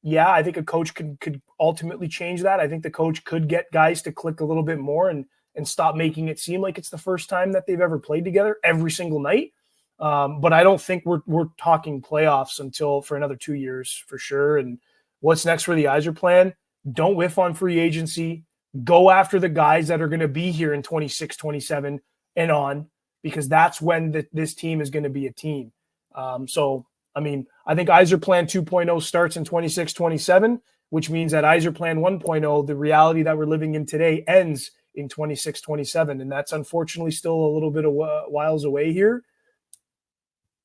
Yeah, I think a coach could ultimately change that. I think the coach could get guys to click a little bit more and stop making it seem like it's the first time that they've ever played together every single night. But I don't think we're talking playoffs until for another 2 years for sure. And what's next for the Yzerplan? Don't whiff on free agency. Go after the guys that are going to be here in 26, 27 and on, because that's when this team is going to be a team. So, I mean, I think Yzerplan 2.0 starts in 26, 27, which means that Yzerplan 1.0, the reality that we're living in today, ends in 26, 27. And that's unfortunately still a little bit of whiles away here.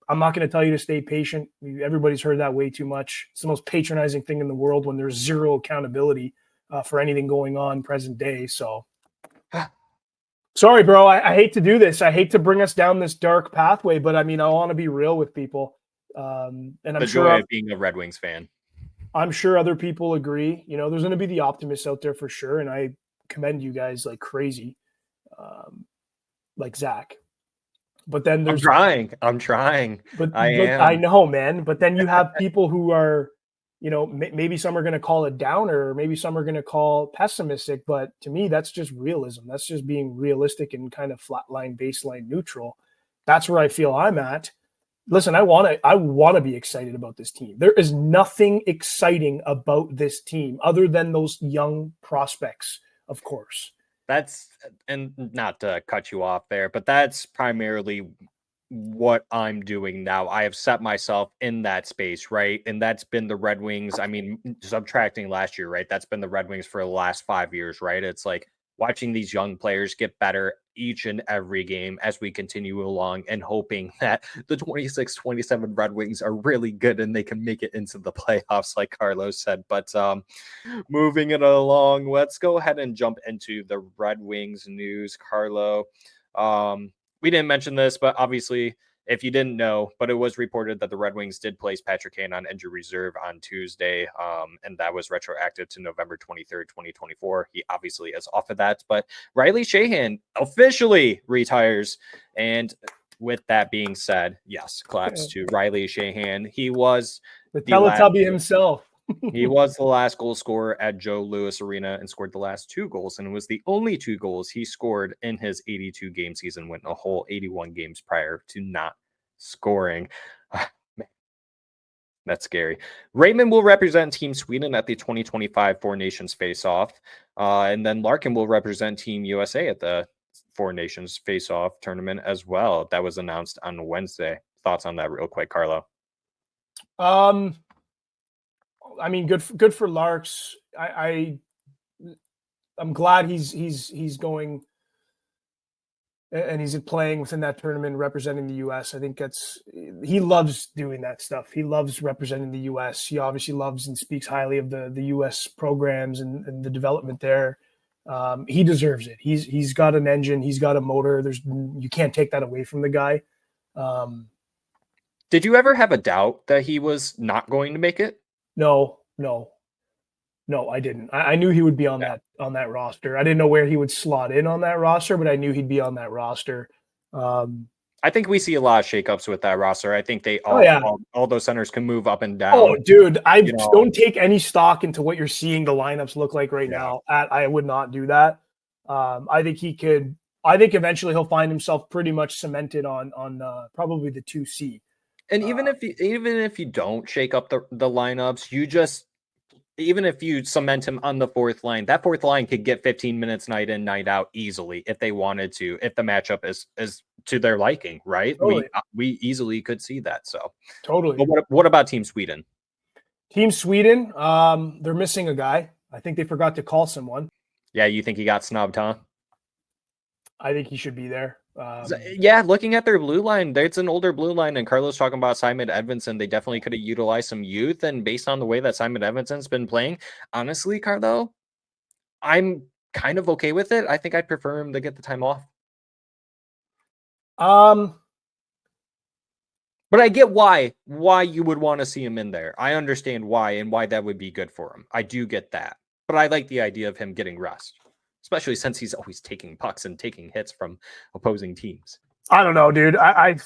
I'm not going to tell you to stay patient. Everybody's heard that way too much. It's the most patronizing thing in the world when there's zero accountability for anything going on present day. So sorry, bro. I hate to do this. I hate to bring us down this dark pathway, but I mean, I want to be real with people. And I'm the sure joy of being a Red Wings fan. I'm sure other people agree. You know, there's going to be the optimists out there for sure. And I commend you guys like crazy, like Zach. But then there's I'm trying. But I know, man. But then you have people who are, you know, maybe some are going to call it downer, or maybe some are going to call pessimistic. But to me, that's just realism. That's just being realistic and kind of flatline, baseline, neutral. That's where I feel I'm at. Listen, I want to be excited about this team. There is nothing exciting about this team other than those young prospects, of course. That's, and not to cut you off there, but that's primarily what I'm doing now. I have set myself in that space, right? And that's been the Red Wings. I mean, subtracting last year, right? That's been the Red Wings for the last 5 years, right? It's like watching these young players get better each and every game as we continue along and hoping that the 26-27 Red Wings are really good and they can make it into the playoffs, like Carlos said. But moving it along, let's go ahead and jump into the Red Wings news, Carlo. We didn't mention this, but obviously, if you didn't know, but it was reported that the Red Wings did place Patrick Kane on injury reserve on Tuesday, and that was retroactive to November 23rd, 2024. He obviously is off of that, but Riley Sheahan officially retires. And with that being said, yes, claps to Riley Sheahan. He was the Teletubby himself. He was the last goal scorer at Joe Louis Arena and scored the last 2 goals, and it was the only 2 goals he scored in his 82 game season, went a whole 81 games prior to not scoring. Man, that's scary. Raymond will represent Team Sweden at the 2025 Four Nations Face-Off, and then Larkin will represent Team USA at the Four Nations Face-Off tournament as well. That was announced on Wednesday. Thoughts on that real quick, Carlo? I mean, good for Larks. I'm glad he's going and he's playing within that tournament, representing the U.S. I think he loves doing that stuff. He loves representing the U.S. He obviously loves and speaks highly of the U.S. programs and the development there. He deserves it. He's got an engine. He's got a motor. You can't take that away from the guy. Did you ever have a doubt that he was not going to make it? No, I didn't. I knew he would be on that roster. I didn't know where he would slot in on that roster, but I knew he'd be on that roster. I think we see a lot of shakeups with that roster. I think all those centers can move up and down. Oh, dude, don't take any stock into what you're seeing the lineups look like right now. I would not do that. I think he could. I think eventually he'll find himself pretty much cemented on probably the 2C. And even if you don't shake up the lineups, you just even if you cement him on the fourth line, that fourth line could get 15 minutes night in, night out easily if they wanted to, if the matchup is to their liking, right? Totally. We easily could see that. So totally. But what about Team Sweden? Team Sweden, they're missing a guy. I think they forgot to call someone. Yeah, you think he got snubbed, huh? I think he should be there. Yeah, looking at their blue line, it's an older blue line, and Carlos talking about Simon Edvinsson. They definitely could have utilized some youth, and based on the way that Simon Edvinsson's been playing, honestly, Carlo, I'm kind of okay with it. I think I'd prefer him to get the time off. But I get why you would want to see him in there. I understand why and why that would be good for him. I do get that. But I like the idea of him getting rest, especially since he's always taking pucks and taking hits from opposing teams. I don't know, dude. I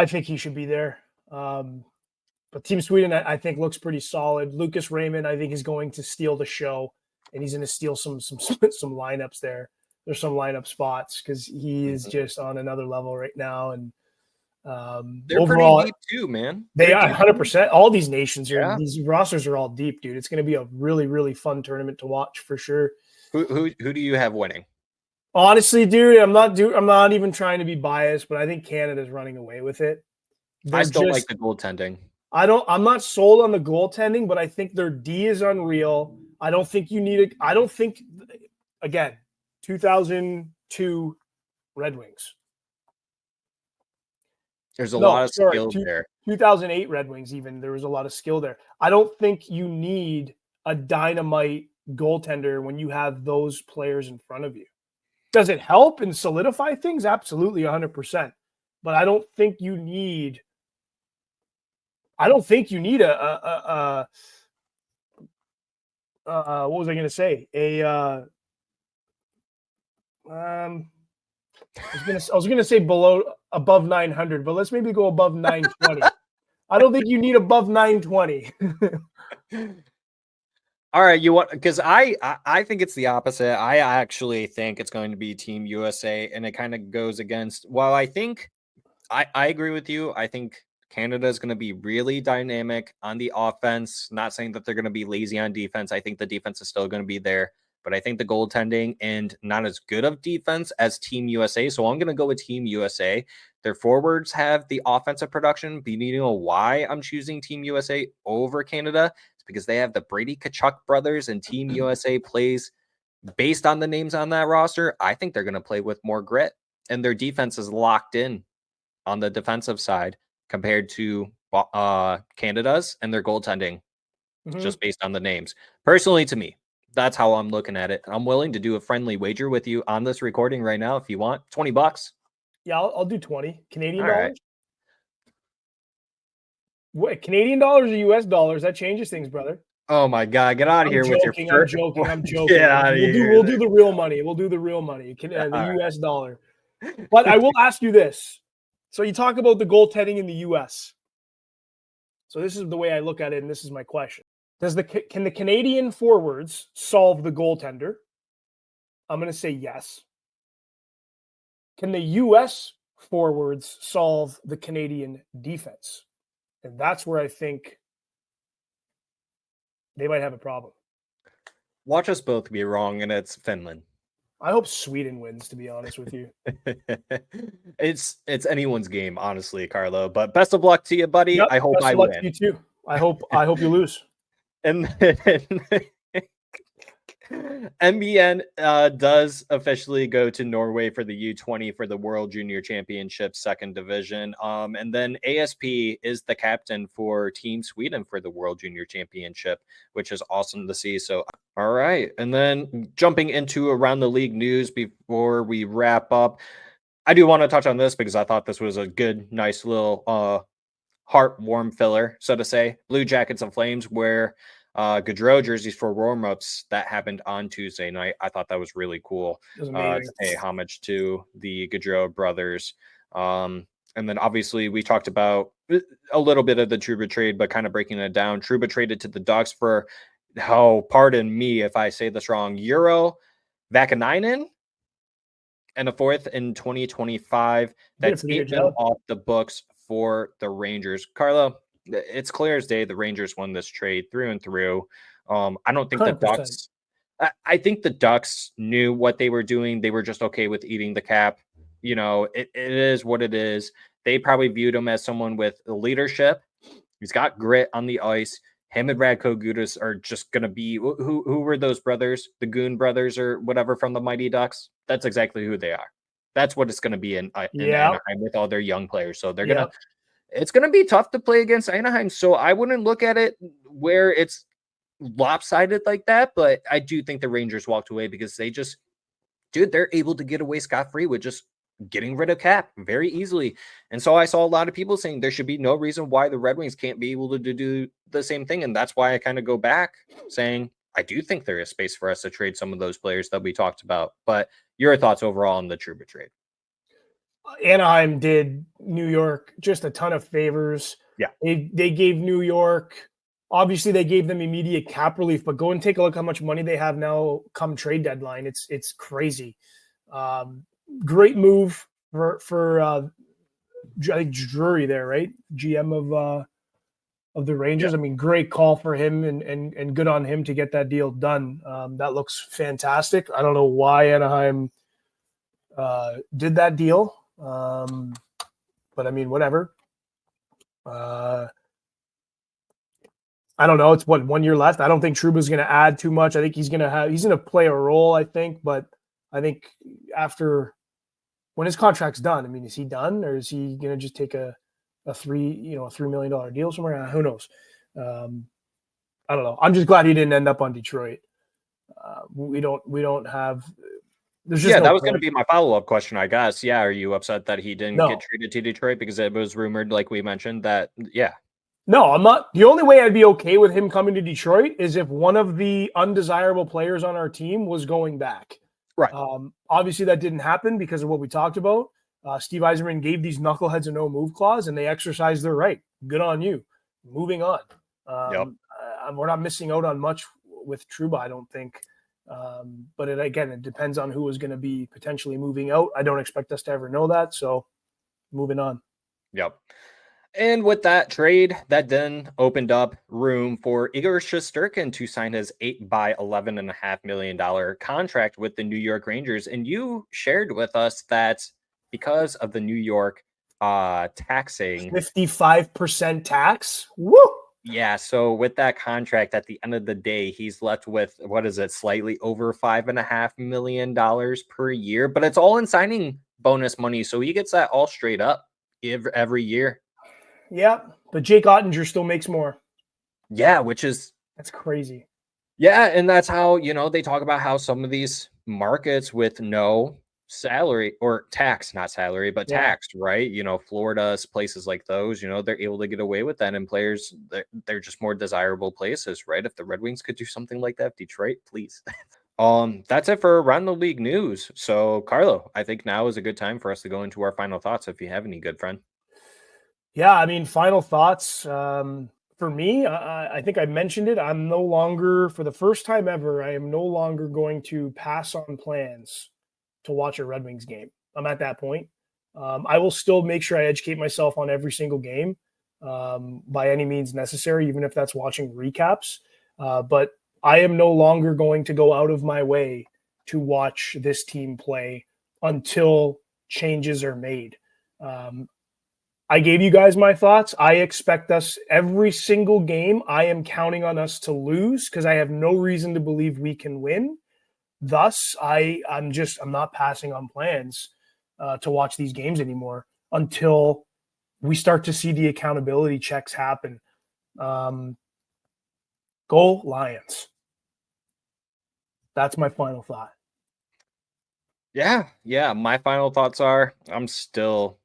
think he should be there. But Team Sweden, I think, looks pretty solid. Lucas Raymond, I think, is going to steal the show, and he's going to steal some lineups there. There's some lineup spots because he is just on another level right now. And they're overall, pretty deep too, man. They are 100%. All these nations are, yeah. These rosters are all deep, dude. It's going to be a really, really fun tournament to watch for sure. Who do you have winning? Honestly, dude, I'm not even trying to be biased, but I think Canada's running away with it. I still like the goaltending. I'm not sold on the goaltending, but I think their D is unreal. I don't think you need it. I don't think, again, 2002 Red Wings. There's a lot of skill there. 2008 Red Wings, even, there was a lot of skill there. I don't think you need a dynamite goaltender when you have those players in front of you. Does it help and solidify things? Absolutely, 100%. But I don't think you need a what was I going to say? I was going to say above 900, but let's maybe go above 920. I don't think you need above 920. All right, because I think it's the opposite. I actually think it's going to be Team USA, and it kind of goes against. While I think I agree with you, I think Canada is going to be really dynamic on the offense. Not saying that they're going to be lazy on defense. I think the defense is still going to be there, but I think the goaltending and not as good of defense as Team USA. So I'm going to go with Team USA. Their forwards have the offensive production. But you know why I'm choosing Team USA over Canada? It's because they have the Brady Tkachuk brothers, and Team USA plays based on the names on that roster. I think they're going to play with more grit, and their defense is locked in on the defensive side compared to Canada's, and their goaltending just based on the names. Personally, to me, that's how I'm looking at it. I'm willing to do a friendly wager with you on this recording right now if you want. $20. Yeah, I'll do 20 Canadian All dollars. Right. What, Canadian dollars or US dollars? That changes things, brother. Oh my God, get out of here with your I'm joking. Get out of here. We'll do the real money. We'll do the real money. The US dollar. But I will ask you this. So you talk about the goaltending in the US. So this is the way I look at it, and this is my question. Can the Canadian forwards solve the goaltender? I'm going to say yes. Can the US forwards solve the Canadian defense? And that's where I think they might have a problem. Watch us both be wrong, and it's Finland. I hope Sweden wins, to be honest with you. It's anyone's game, honestly, Carlo. But best of luck to you, buddy. Yep, I hope best I of luck win. to you too. I hope you lose. And then MBN does officially go to Norway for the U20 for the World Junior Championship second division. And then ASP is the captain for Team Sweden for the World Junior Championship, which is awesome to see. So, all right. And then jumping into around the league news before we wrap up, I do want to touch on this because I thought this was a good, nice little heart warm filler, so to say. Blue Jackets and Flames wear Gaudreau jerseys for warm-ups. That happened on Tuesday night. I thought that was really cool to pay homage to the Gaudreau brothers. And then obviously we talked about a little bit of the Trouba trade, but kind of breaking it down. Trouba traded to the Ducks for, pardon me if I say this wrong, Euro Vakanainen and a fourth in 2025. That's $8 million off the books for the Rangers. Carlo, it's clear as day the Rangers won this trade through and through. I don't think the 100%. Ducks. I think the Ducks knew what they were doing. They were just okay with eating the cap. It is what it is. They probably viewed him as someone with leadership. He's got grit on the ice. Him and Radko Gudas are just going to be who were those brothers, the Goon brothers or whatever from the Mighty Ducks? That's exactly who they are. That's what it's going to be in Anaheim with all their young players. So it's going to be tough to play against Anaheim. So I wouldn't look at it where it's lopsided like that. But I do think the Rangers walked away because they're able to get away scot-free with just getting rid of cap very easily. And so I saw a lot of people saying there should be no reason why the Red Wings can't be able to do the same thing. And that's why I kind of go back saying, I do think there is space for us to trade some of those players that we talked about. But your thoughts overall on the Trouba trade? Anaheim did New York just a ton of favors. Yeah. They gave New York, obviously they gave them immediate cap relief, but go and take a look how much money they have now come trade deadline. It's crazy. Great move for I think Drury there, right? GM of the Rangers. Yeah. I mean, great call for him and good on him to get that deal done. That looks fantastic. I don't know why Anaheim did that deal, but I mean, whatever. I don't know. It's 1 year left. I don't think Trouba's going to add too much. I think he's going to play a role, I think, but I think after when his contract's done, I mean, is he done or is he going to just take a $3 million deal somewhere? Who knows? I don't know. I'm just glad he didn't end up on Detroit. We don't have. There's just that was going to be my follow-up question, I guess. Yeah, are you upset that he didn't get traded to Detroit because it was rumored, like we mentioned, that No, I'm not. The only way I'd be okay with him coming to Detroit is if one of the undesirable players on our team was going back. Right. Obviously, that didn't happen because of what we talked about. Steve Yzerman gave these knuckleheads a no-move clause, and they exercised their right. Good on you. Moving on. We're not missing out on much with Trouba, I don't think. But it depends on who is going to be potentially moving out. I don't expect us to ever know that, so moving on. Yep. And with that trade, that then opened up room for Igor Shesterkin to sign his $8 by $11.5 million contract with the New York Rangers. And you shared with us that because of the New York taxing 55% tax. Woo! Yeah. So with that contract, at the end of the day, he's left with slightly over $5.5 million per year, but it's all in signing bonus money. So he gets that all straight up every year. Yeah, but Jake Ottinger still makes more. Yeah, that's crazy. Yeah, and that's how, they talk about how some of these markets with no salary or tax, not salary, but taxed, right? Florida, places like those, they're able to get away with that. And players, they're just more desirable places, right? If the Red Wings could do something like that, Detroit, please. That's it for Around the League news. So, Carlo, I think now is a good time for us to go into our final thoughts if you have any, good friend. Yeah, I mean, final thoughts. For me, I think I mentioned it. I'm no longer, for the first time ever, I am no longer going to pass on plans to watch a Red Wings game. I'm at that point. I will still make sure I educate myself on every single game by any means necessary, even if that's watching recaps. But I am no longer going to go out of my way to watch this team play until changes are made. I gave you guys my thoughts. I expect us every single game. I am counting on us to lose because I have no reason to believe we can win. Thus, I'm not passing on plans to watch these games anymore until we start to see the accountability checks happen. Go Lions. That's my final thought. Yeah. My final thoughts are I'm still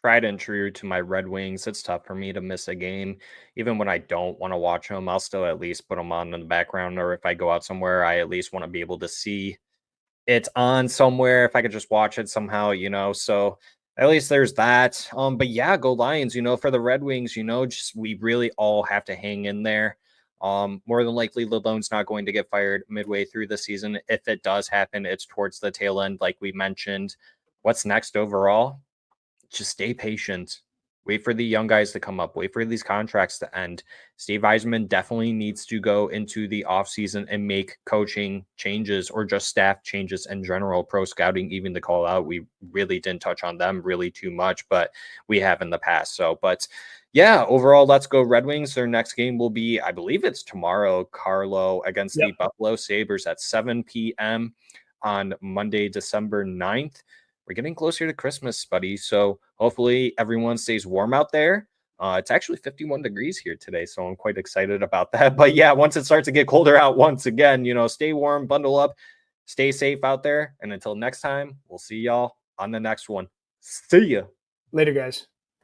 tried and true to my Red Wings. It's tough for me to miss a game. Even when I don't want to watch them, I'll still at least put them on in the background. Or if I go out somewhere, I at least want to be able to see it on somewhere. If I could just watch it somehow, so at least there's that. But yeah, go Lions, for the Red Wings, we really all have to hang in there. More than likely, Lalonde's not going to get fired midway through the season. If it does happen, it's towards the tail end, like we mentioned. What's next overall? Just stay patient. Wait for the young guys to come up. Wait for these contracts to end. Steve Yzerman definitely needs to go into the offseason and make coaching changes or just staff changes in general. Pro scouting, even to call out. We really didn't touch on them really too much, but we have in the past. So, but yeah, overall, let's go Red Wings. Their next game will be, I believe it's tomorrow, Carlo, against the Buffalo Sabres at 7 p.m. on Monday, December 9th. We're getting closer to Christmas, buddy. So hopefully everyone stays warm out there. It's actually 51 degrees here today, so I'm quite excited about that. But yeah, once it starts to get colder out once again, stay warm, bundle up, stay safe out there. And until next time, we'll see y'all on the next one. See ya. Later, guys.